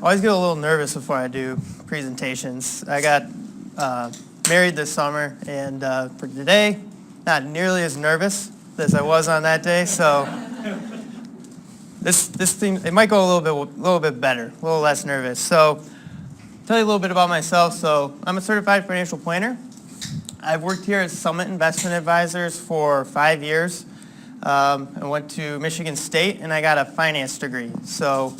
always get a little nervous before I do presentations. I got married this summer, and for today, not nearly as nervous as I was on that day. So this thing, it might go a little bit better, a little less nervous. So tell you a little bit about myself. So I'm a certified financial planner. I've worked here as Summit Investment Advisors for 5 years. I went to Michigan State, and I got a finance degree. So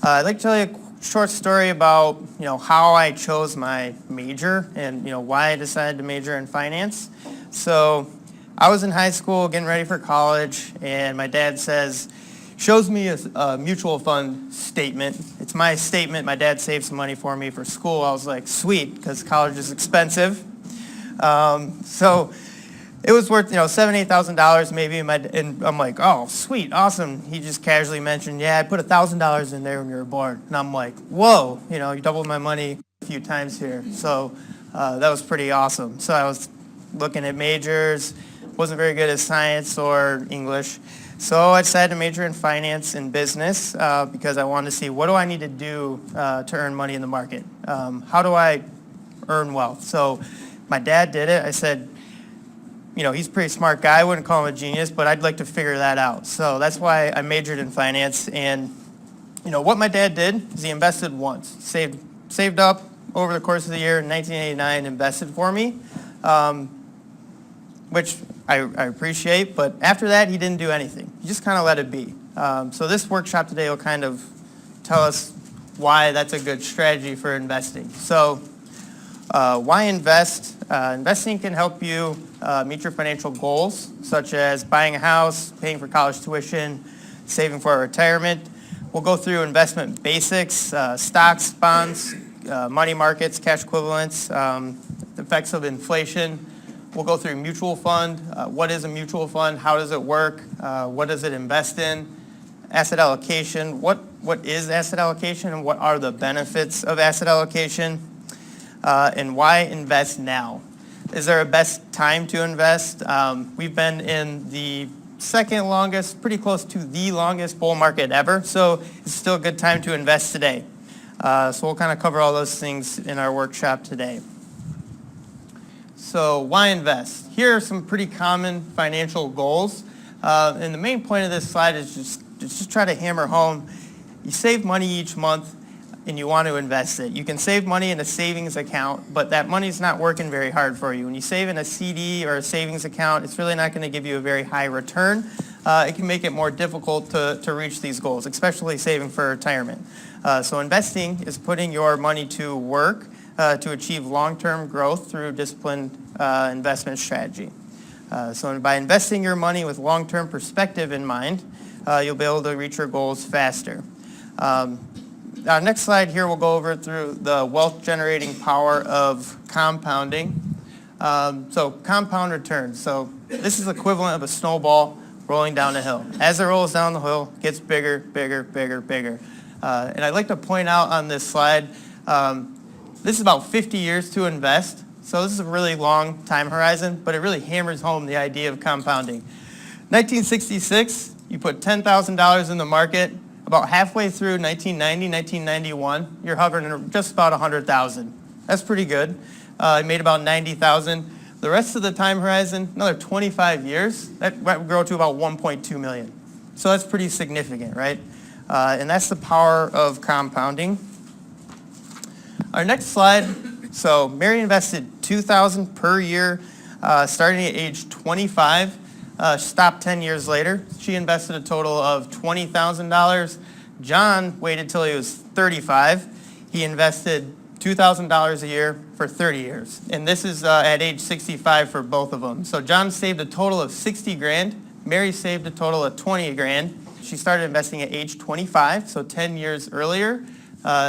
I'd like to tell you a short story about how I chose my major and why I decided to major in finance. So I was in high school getting ready for college, and my dad shows me a mutual fund statement. It's my statement. My dad saved some money for me for school. I was like, sweet, because college is expensive. So it was worth $7,000, $8,000 maybe, and I'm like, oh, sweet, awesome. He just casually mentioned, yeah, I put $1,000 in there when you were born, and I'm like, whoa, you doubled my money a few times here. So that was pretty awesome. So I was looking at majors, wasn't very good at science or English, so I decided to major in finance and business because I wanted to see what do I need to do to earn money in the market. How do I earn wealth? So my dad did it. I said, he's a pretty smart guy. I wouldn't call him a genius, but I'd like to figure that out. So that's why I majored in finance. And, what my dad did is he invested once, saved up over the course of the year in 1989, invested for me, which I appreciate. But after that, he didn't do anything. He just kind of let it be. So this workshop today will kind of tell us why that's a good strategy for investing. So why invest? Investing can help you meet your financial goals, such as buying a house, paying for college tuition, saving for retirement. We'll go through investment basics, stocks, bonds, money markets, cash equivalents, the effects of inflation. We'll go through mutual fund. What is a mutual fund? How does it work? What does it invest in? Asset allocation. What is asset allocation, and what are the benefits of asset allocation? And why invest now? Is there a best time to invest? We've been in the second longest, pretty close to the longest bull market ever, so it's still a good time to invest today. So we'll kind of cover all those things in our workshop today. So why invest? Here are some pretty common financial goals. And the main point of this slide is just try to hammer home, you save money each month, and you want to invest it. You can save money in a savings account, but that money's not working very hard for you. When you save in a CD or a savings account, it's really not going to give you a very high return. It can make it more difficult to reach these goals, especially saving for retirement. So investing is putting your money to work to achieve long-term growth through disciplined investment strategy. So by investing your money with long-term perspective in mind, you'll be able to reach your goals faster. Next slide here, we'll go over through the wealth-generating power of compounding. So compound returns. So this is equivalent of a snowball rolling down a hill. As it rolls down the hill, it gets bigger, bigger, bigger, bigger. And I'd like to point out on this slide, this is about 50 years to invest. So this is a really long time horizon, but it really hammers home the idea of compounding. 1966, you put $10,000 in the market. About halfway through 1990, 1991, you're hovering at just about 100,000. That's pretty good. It made about 90,000. The rest of the time horizon, another 25 years, that would grow to about 1.2 million. So that's pretty significant, right? And that's the power of compounding. Our next slide. So Mary invested $2,000 per year, starting at age 25. Stopped 10 years later. She invested a total of $20,000. John waited till he was 35. He invested $2,000 a year for 30 years. And this is at age 65 for both of them. So John saved a total of 60 grand. Mary saved a total of 20 grand. She started investing at age 25, so 10 years earlier.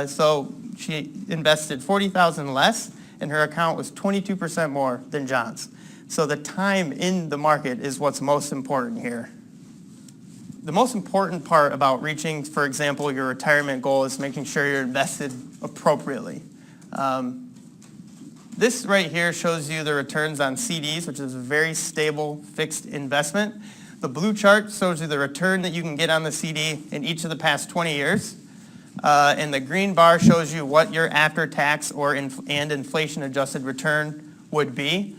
So she invested $40,000 less, and her account was 22% more than John's. So the time in the market is what's most important here. The most important part about reaching, for example, your retirement goal is making sure you're invested appropriately. This right here shows you the returns on CDs, which is a very stable fixed investment. The blue chart shows you the return that you can get on the CD in each of the past 20 years. And the green bar shows you what your after-tax and inflation-adjusted return would be.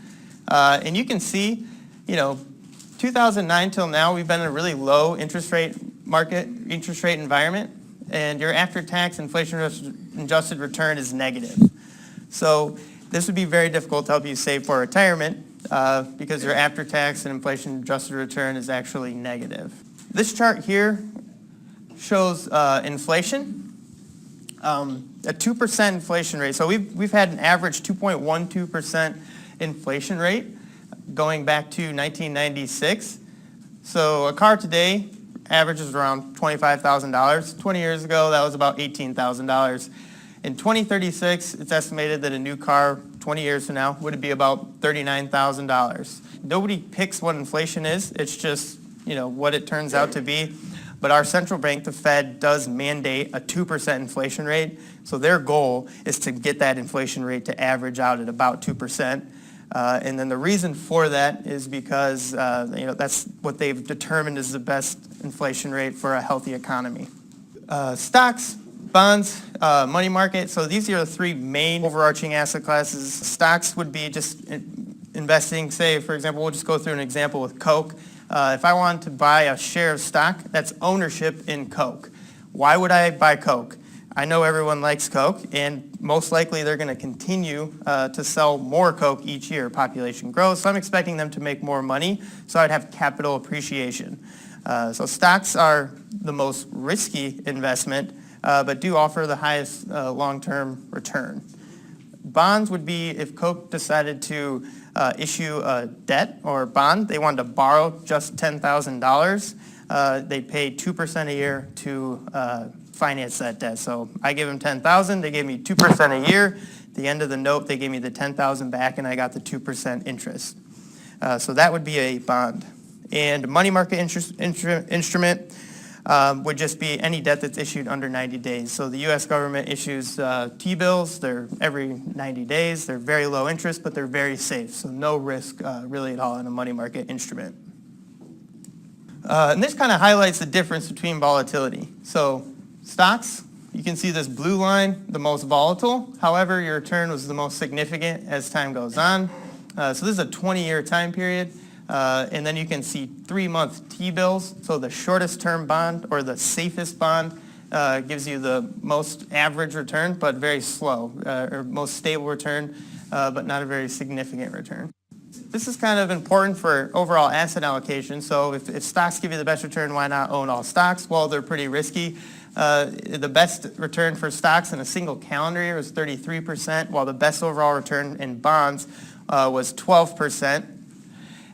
And you can see, 2009 till now, we've been in a really low interest rate environment, and your after-tax inflation-adjusted return is negative. So this would be very difficult to help you save for retirement because your after-tax and inflation-adjusted return is actually negative. This chart here shows inflation, a 2% inflation rate. So we've had an average 2.12% inflation rate going back to 1996. So a car today averages around $25,000. 20 years ago, that was about $18,000. In 2036, it's estimated that a new car 20 years from now would be about $39,000. Nobody picks what inflation is. It's just, what it turns out to be. But our central bank, the Fed, does mandate a 2% inflation rate. So their goal is to get that inflation rate to average out at about 2%. And then the reason for that is because that's what they've determined is the best inflation rate for a healthy economy. Stocks, bonds, money market. So these are the three main overarching asset classes. Stocks would be just investing, say, for example, we'll just go through an example with Coke. If I wanted to buy a share of stock, that's ownership in Coke. Why would I buy Coke? I know everyone likes Coke, and most likely they're going to continue to sell more Coke each year. Population grows, so I'm expecting them to make more money, so I'd have capital appreciation. So stocks are the most risky investment, but do offer the highest long-term return. Bonds would be if Coke decided to issue a debt or bond. They wanted to borrow just $10,000. They pay 2% a year to finance that debt. So I give them $10,000. They gave me 2% a year. At the end of the note, they gave me the $10,000 back, and I got the 2% interest. So that would be a bond. And money market instrument would just be any debt that's issued under 90 days. So the U.S. government issues T-bills. They're every 90 days. They're very low interest, but they're very safe. So no risk really at all in a money market instrument. And this kind of highlights the difference between volatility. So stocks, you can see this blue line, the most volatile. However, your return was the most significant as time goes on. So this is a 20-year time period. And then you can see 3-month T-bills. So the shortest term bond or the safest bond gives you the most average return, but very slow, or most stable return, but not a very significant return. This is kind of important for overall asset allocation. So if stocks give you the best return, why not own all stocks? Well, they're pretty risky. The best return for stocks in a single calendar year was 33%, while the best overall return in bonds was 12%.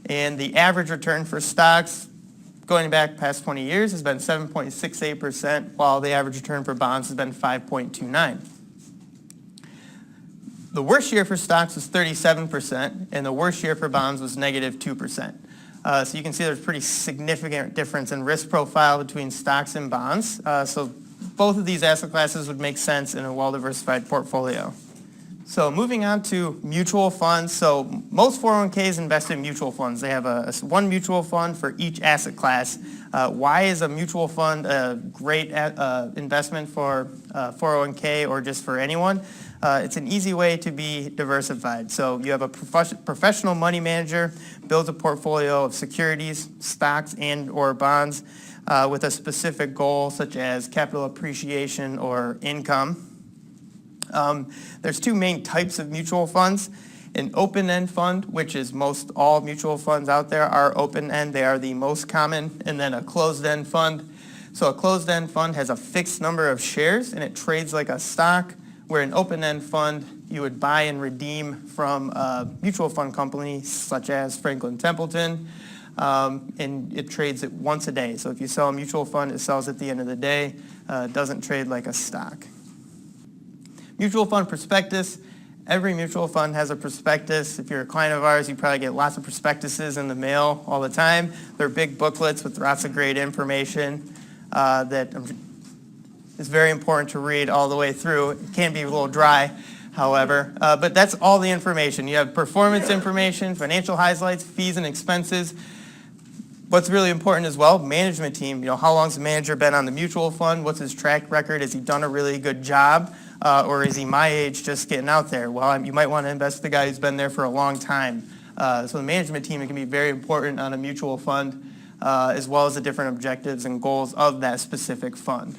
And the average return for stocks going back past 20 years has been 7.68%, while the average return for bonds has been 5.29%. The worst year for stocks was 37%, and the worst year for bonds was negative 2%. So you can see there's a pretty significant difference in risk profile between stocks and bonds. So both of these asset classes would make sense in a well-diversified portfolio. So moving on to mutual funds. So most 401ks invest in mutual funds. They have one mutual fund for each asset class. Why is a mutual fund a great investment for 401k or just for anyone? It's an easy way to be diversified. So you have a professional money manager, builds a portfolio of securities, stocks, and or bonds with a specific goal such as capital appreciation or income. There's two main types of mutual funds. An open-end fund, which is most all mutual funds out there are open-end. They are the most common. And then a closed-end fund. So a closed-end fund has a fixed number of shares, and it trades like a stock, where an open-end fund, you would buy and redeem from a mutual fund company such as Franklin Templeton, and it trades it once a day. So if you sell a mutual fund, it sells at the end of the day. It doesn't trade like a stock. Mutual fund prospectus. Every mutual fund has a prospectus. If you're a client of ours, you probably get lots of prospectuses in the mail all the time. They're big booklets with lots of great information that is very important to read all the way through. It can be a little dry, however, but that's all the information. You have performance information, financial highlights, fees and expenses. What's really important as well, management team. How long's the manager been on the mutual fund? What's his track record? Has he done a really good job? Or is he my age just getting out there? Well, you might want to invest in the guy who's been there for a long time. So the management team, it can be very important on a mutual fund, as well as the different objectives and goals of that specific fund.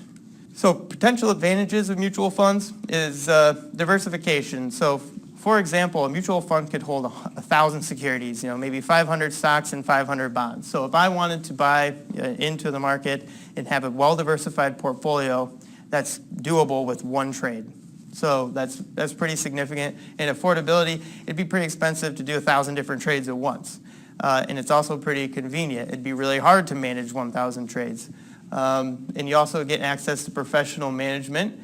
So potential advantages of mutual funds is diversification. So for example, a mutual fund could hold 1,000 securities, maybe 500 stocks and 500 bonds. So if I wanted to buy into the market and have a well-diversified portfolio, that's doable with one trade. So that's pretty significant. And affordability, it'd be pretty expensive to do 1,000 different trades at once. And it's also pretty convenient. It'd be really hard to manage 1,000 trades. And you also get access to professional management.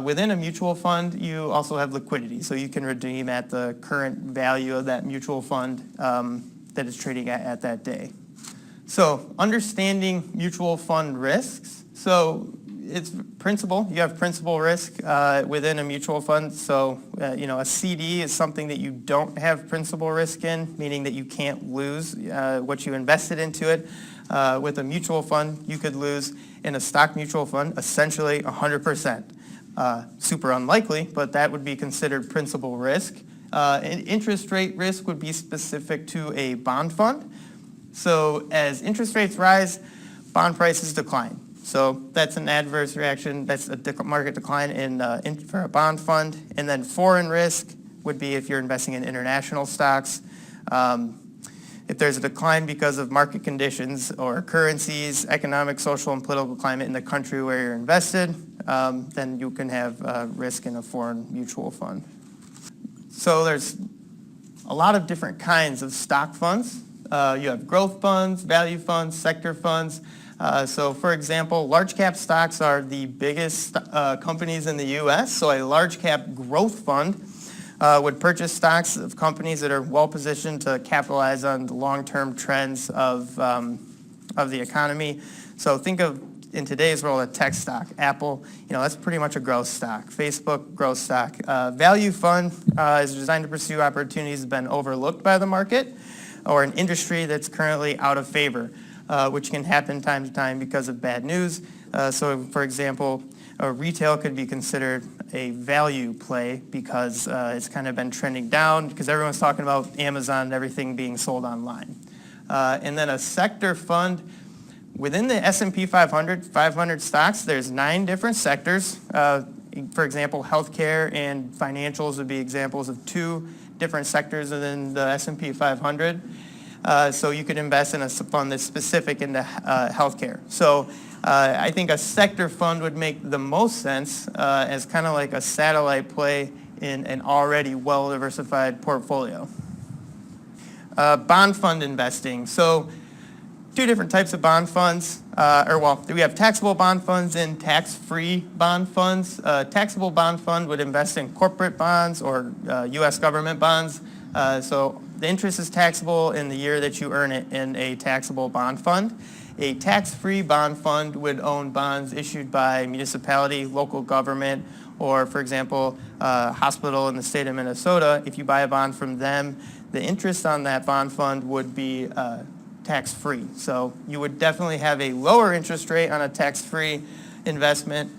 Within a mutual fund, you also have liquidity, so you can redeem at the current value of that mutual fund that is trading at that day. So understanding mutual fund risks. So it's principal. You have principal risk within a mutual fund. So a CD is something that you don't have principal risk in, meaning that you can't lose what you invested into it. With a mutual fund, you could lose in a stock mutual fund essentially 100%. Super unlikely, but that would be considered principal risk. And interest rate risk would be specific to a bond fund. So as interest rates rise, bond prices decline. So that's an adverse reaction. That's a market decline for a bond fund. And then foreign risk would be if you're investing in international stocks. If there's a decline because of market conditions or currencies, economic, social, and political climate in the country where you're invested, then you can have risk in a foreign mutual fund. So there's a lot of different kinds of stock funds. You have growth funds, value funds, sector funds. So for example, large cap stocks are the biggest companies in the U.S. So a large cap growth fund would purchase stocks of companies that are well positioned to capitalize on the long-term trends of the economy. So think of, in today's world, a tech stock. Apple, that's pretty much a growth stock. Facebook, growth stock. Value fund is designed to pursue opportunities that have been overlooked by the market or an industry that's currently out of favor, which can happen time to time because of bad news. So for example, retail could be considered a value play because it's kind of been trending down because everyone's talking about Amazon and everything being sold online. And then a sector fund, within the S&P 500 stocks, there's 9 different sectors. For example, healthcare and financials would be examples of 2 different sectors within the S&P 500. So you could invest in a fund that's specific into healthcare. So I think a sector fund would make the most sense as kind of like a satellite play in an already well-diversified portfolio. Bond fund investing. So 2 different types of bond funds. We have taxable bond funds and tax-free bond funds. Taxable bond fund would invest in corporate bonds or U.S. government bonds. So the interest is taxable in the year that you earn it in a taxable bond fund. A tax-free bond fund would own bonds issued by municipality, local government, or, for example, a hospital in the state of Minnesota. If you buy a bond from them, the interest on that bond fund would be tax-free. So you would definitely have a lower interest rate on a tax-free investment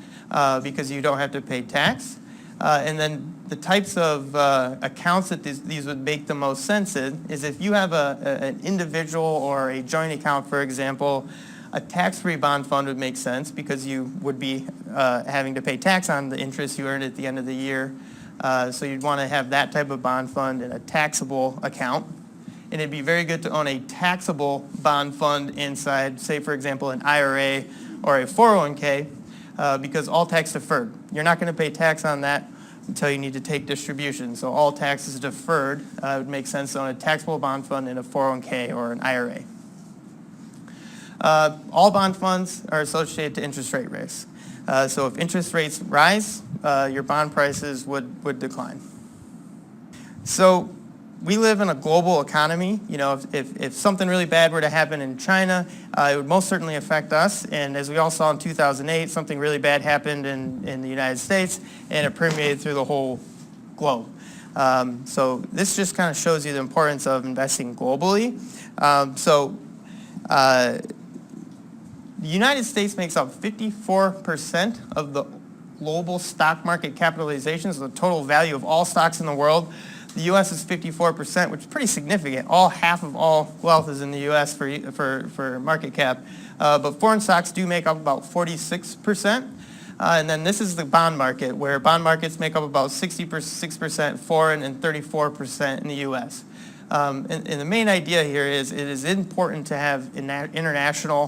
because you don't have to pay tax. And then the types of accounts that these would make the most sense in is if you have an individual or a joint account, for example, a tax-free bond fund would make sense because you would be having to pay tax on the interest you earned at the end of the year. So you'd want to have that type of bond fund in a taxable account. And it'd be very good to own a taxable bond fund inside, say, for example, an IRA or a 401k because all tax deferred. You're not going to pay tax on that until you need to take distribution. So all tax is deferred. It would make sense to own a taxable bond fund in a 401k or an IRA. All bond funds are associated to interest rate risk. So if interest rates rise, your bond prices would decline. So we live in a global economy. If something really bad were to happen in China, it would most certainly affect us. And as we all saw in 2008, something really bad happened in the United States, and it permeated through the whole globe. So this just kind of shows you the importance of investing globally. The United States makes up 54% of the global stock market capitalization, so the total value of all stocks in the world. The U.S. is 54%, which is pretty significant. Half of all wealth is in the U.S. for market cap. But foreign stocks do make up about 46%. And then this is the bond market, where bond markets make up about 66% foreign and 34% in the U.S. And the main idea here is it is important to have international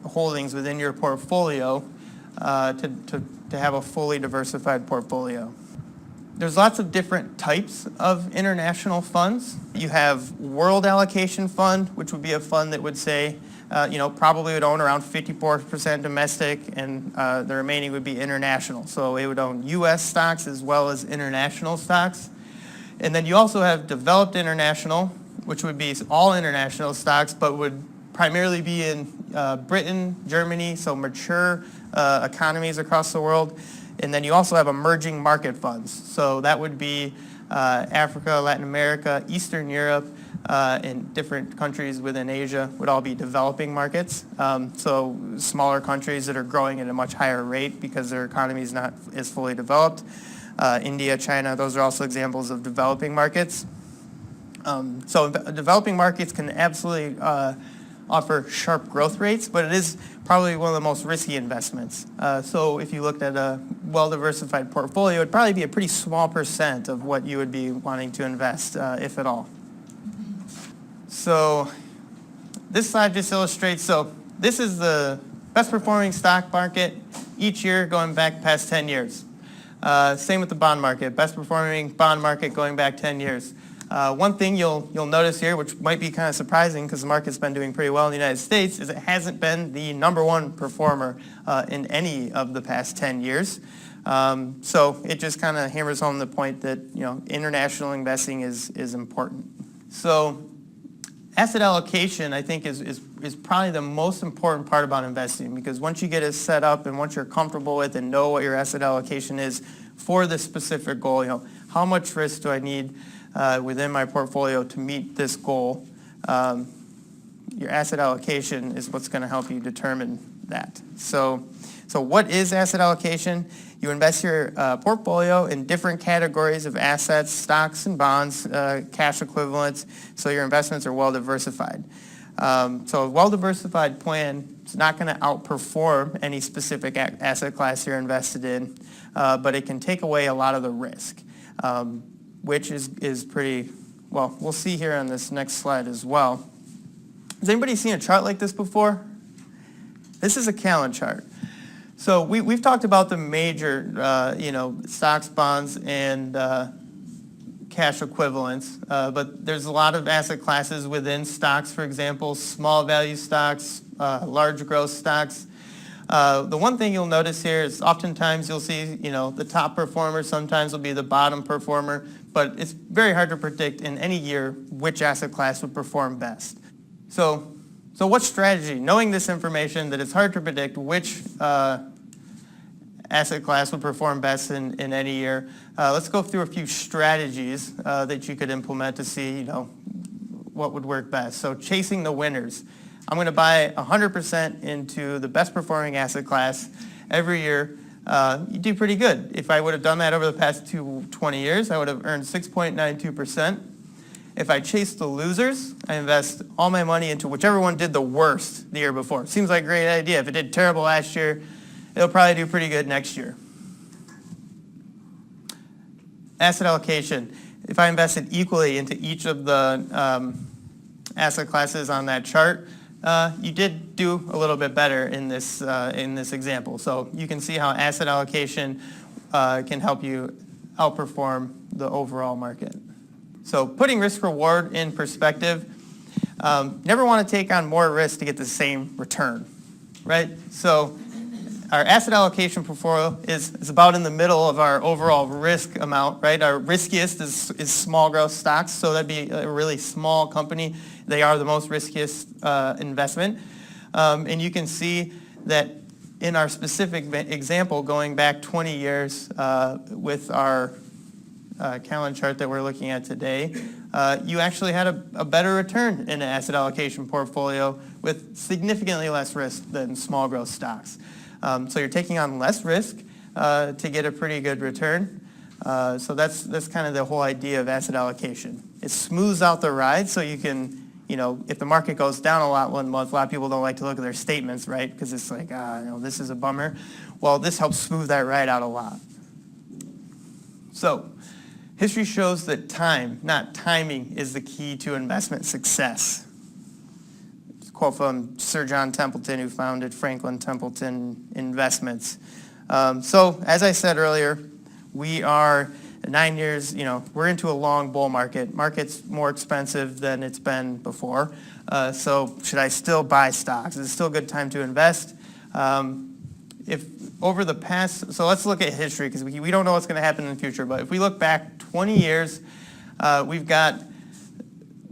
holdings within your portfolio to have a fully diversified portfolio. There's lots of different types of international funds. You have world allocation fund, which would be a fund that would say, probably would own around 54% domestic, and the remaining would be international. So it would own U.S. stocks as well as international stocks. And then you also have developed international, which would be all international stocks, but would primarily be in Britain, Germany, so mature economies across the world. And then you also have emerging market funds. So that would be Africa, Latin America, Eastern Europe, and different countries within Asia would all be developing markets. So smaller countries that are growing at a much higher rate because their economy is not as fully developed. India, China, those are also examples of developing markets. So developing markets can absolutely offer sharp growth rates, but it is probably one of the most risky investments. So if you looked at a well-diversified portfolio, it would probably be a pretty small percent of what you would be wanting to invest, if at all. So this slide just illustrates, so this is the best performing stock market each year going back past 10 years. Same with the bond market, best performing bond market going back 10 years. One thing you'll notice here, which might be kind of surprising because the market's been doing pretty well in the United States, is it hasn't been the number one performer in any of the past 10 years. So it just kind of hammers home the point that international investing is important. So asset allocation, I think, is probably the most important part about investing, because once you get it set up and once you're comfortable with and know what your asset allocation is for this specific goal, how much risk do I need within my portfolio to meet this goal? Your asset allocation is what's going to help you determine that. So what is asset allocation? You invest your portfolio in different categories of assets, stocks and bonds, cash equivalents, so your investments are well diversified. So a well-diversified plan is not going to outperform any specific asset class you're invested in, but it can take away a lot of the risk, which is pretty, well, we'll see here on this next slide as well. Has anybody seen a chart like this before? This is a Callan chart. So we've talked about the major, stocks, bonds, and cash equivalents, but there's a lot of asset classes within stocks, for example, small value stocks, large growth stocks. The one thing you'll notice here is oftentimes you'll see, the top performer sometimes will be the bottom performer, but it's very hard to predict in any year which asset class would perform best. So what strategy? Knowing this information, that it's hard to predict which asset class would perform best in any year, let's go through a few strategies that you could implement to see, what would work best. So chasing the winners. I'm going to buy 100% into the best performing asset class every year. You do pretty good. If I would have done that over the past 20 years, I would have earned 6.92%. If I chase the losers, I invest all my money into whichever one did the worst the year before. Seems like a great idea. If it did terrible last year, it'll probably do pretty good next year. Asset allocation. If I invested equally into each of the asset classes on that chart, you did do a little bit better in this example. So you can see how asset allocation can help you outperform the overall market. So putting risk reward in perspective, never want to take on more risk to get the same return, right? So our asset allocation portfolio is about in the middle of our overall risk amount, right? Our riskiest is small growth stocks, so that'd be a really small company. They are the most riskiest investment. And you can see that in our specific example, going back 20 years with our Callan chart that we're looking at today, you actually had a better return in an asset allocation portfolio with significantly less risk than small growth stocks. So you're taking on less risk to get a pretty good return. So that's kind of the whole idea of asset allocation. It smooths out the ride so you can, if the market goes down a lot one month, a lot of people don't like to look at their statements, right? Because it's like, this is a bummer. Well, this helps smooth that ride out a lot. So history shows that time, not timing, is the key to investment success. It's a quote from Sir John Templeton, who founded Franklin Templeton Investments. So as I said earlier, we are 9 years, we're into a long bull market. Market's more expensive than it's been before. So should I still buy stocks? Is it still a good time to invest? If over the past, so let's look at history because we don't know what's going to happen in the future. But if we look back 20 years, we've got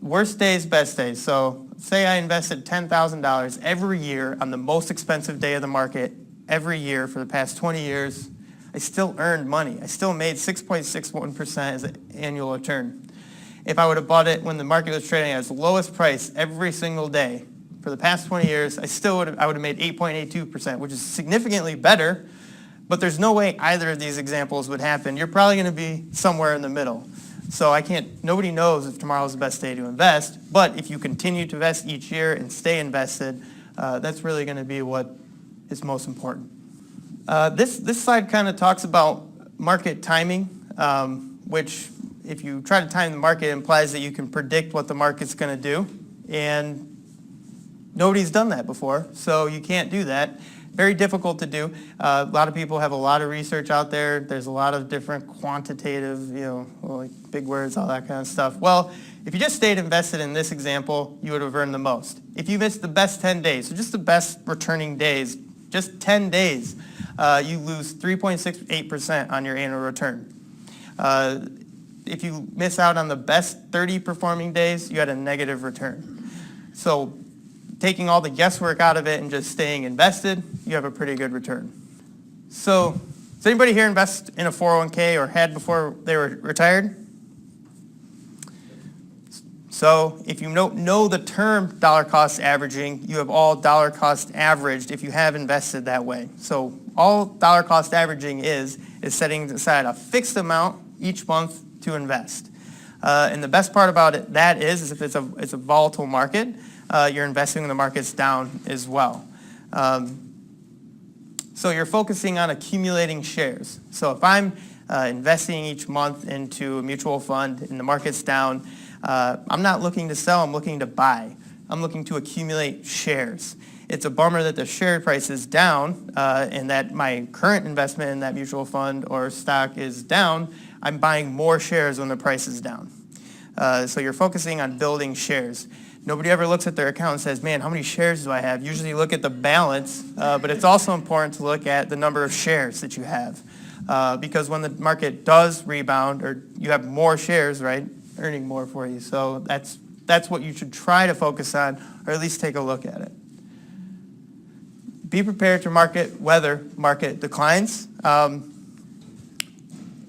worst days, best days. So say I invested $10,000 every year on the most expensive day of the market every year for the past 20 years. I still earned money. I still made 6.61% as an annual return. If I would have bought it when the market was trading at its lowest price every single day for the past 20 years, I would have made 8.82%, which is significantly better, but there's no way either of these examples would happen. You're probably going to be somewhere in the middle. So nobody knows if tomorrow's the best day to invest, but if you continue to invest each year and stay invested, that's really going to be what is most important. This slide kind of talks about market timing, which if you try to time the market implies that you can predict what the market's going to do, and nobody's done that before, so you can't do that. Very difficult to do. A lot of people have a lot of research out there. There's a lot of different quantitative, like big words, all that kind of stuff. Well, if you just stayed invested in this example, you would have earned the most. If you missed the best 10 days, so just the best returning days, just 10 days, you lose 3.68% on your annual return. If you miss out on the best 30 performing days, you had a negative return. So taking all the guesswork out of it and just staying invested, you have a pretty good return. So does anybody here invest in a 401k or had before they were retired? So if you know the term dollar cost averaging, you have all dollar cost averaged if you have invested that way. So all dollar cost averaging is setting aside a fixed amount each month to invest. And the best part about it, that is if it's a volatile market, you're investing when the market's down as well. So you're focusing on accumulating shares. So if I'm investing each month into a mutual fund and the market's down, I'm not looking to sell, I'm looking to buy. I'm looking to accumulate shares. It's a bummer that the share price is down and that my current investment in that mutual fund or stock is down. I'm buying more shares when the price is down. So you're focusing on building shares. Nobody ever looks at their account and says, man, how many shares do I have? Usually you look at the balance, but it's also important to look at the number of shares that you have. Because when the market does rebound, or you have more shares, right, earning more for you. So that's what you should try to focus on, or at least take a look at it. Be prepared to weather market declines.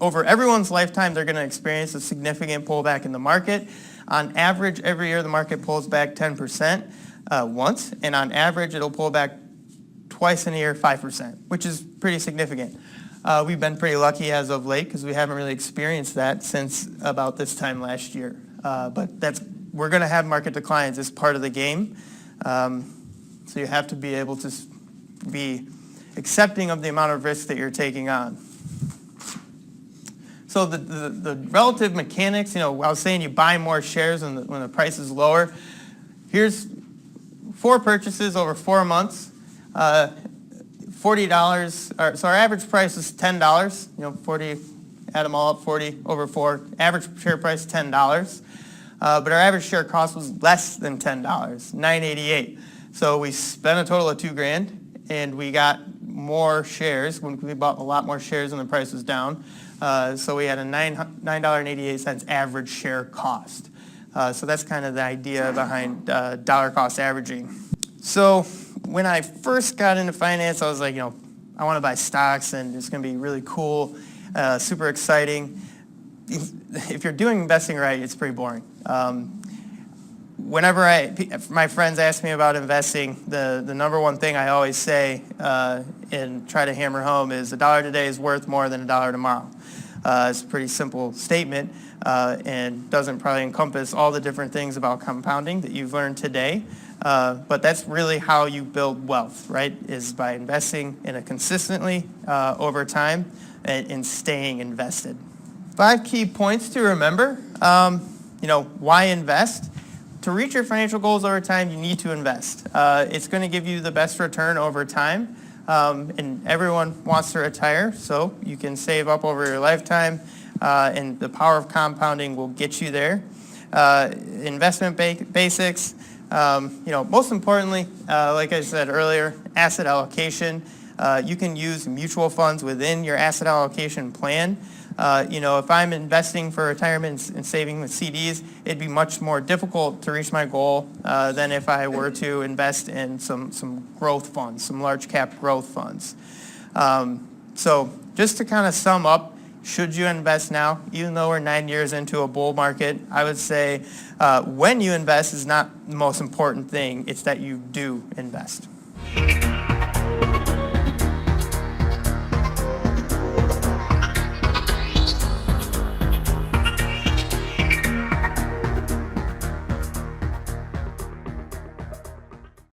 Over everyone's lifetime, they're going to experience a significant pullback in the market. On average, every year the market pulls back 10% once, and on average it'll pull back twice in a year, 5%, which is pretty significant. We've been pretty lucky as of late because we haven't really experienced that since about this time last year. But we're going to have market declines as part of the game. So you have to be able to be accepting of the amount of risk that you're taking on. So the relative mechanics, I was saying you buy more shares when the price is lower. Here's 4 purchases over 4 months. $40, so our average price is $10, 40, add them all up, 40 over 4. Average share price, $10. But our average share cost was less than $10, $9.88. So we spent a total of $2,000, and we got more shares when we bought a lot more shares when the price was down. So we had a $9.88 average share cost. So that's kind of the idea behind dollar cost averaging. So when I first got into finance, I was like, I want to buy stocks and it's going to be really cool, super exciting. if you're doing investing right, it's pretty boring. Whenever my friends ask me about investing, the number one thing I always say and try to hammer home is $1 today is worth more than $1 tomorrow. It's a pretty simple statement and doesn't probably encompass all the different things about compounding that you've learned today. But that's really how you build wealth, right? Is by investing in it consistently over time and staying invested. 5 key points to remember. Why invest? To reach your financial goals over time, you need to invest. It's going to give you the best return over time. And everyone wants to retire, so you can save up over your lifetime, and the power of compounding will get you there. Investment basics. Most importantly, like I said earlier, asset allocation. You can use mutual funds within your asset allocation plan. If I'm investing for retirement and saving with CDs, it'd be much more difficult to reach my goal than if I were to invest in some growth funds, some large cap growth funds. So just to kind of sum up, should you invest now? Even though we're 9 years into a bull market, I would say when you invest is not the most important thing. It's that you do invest.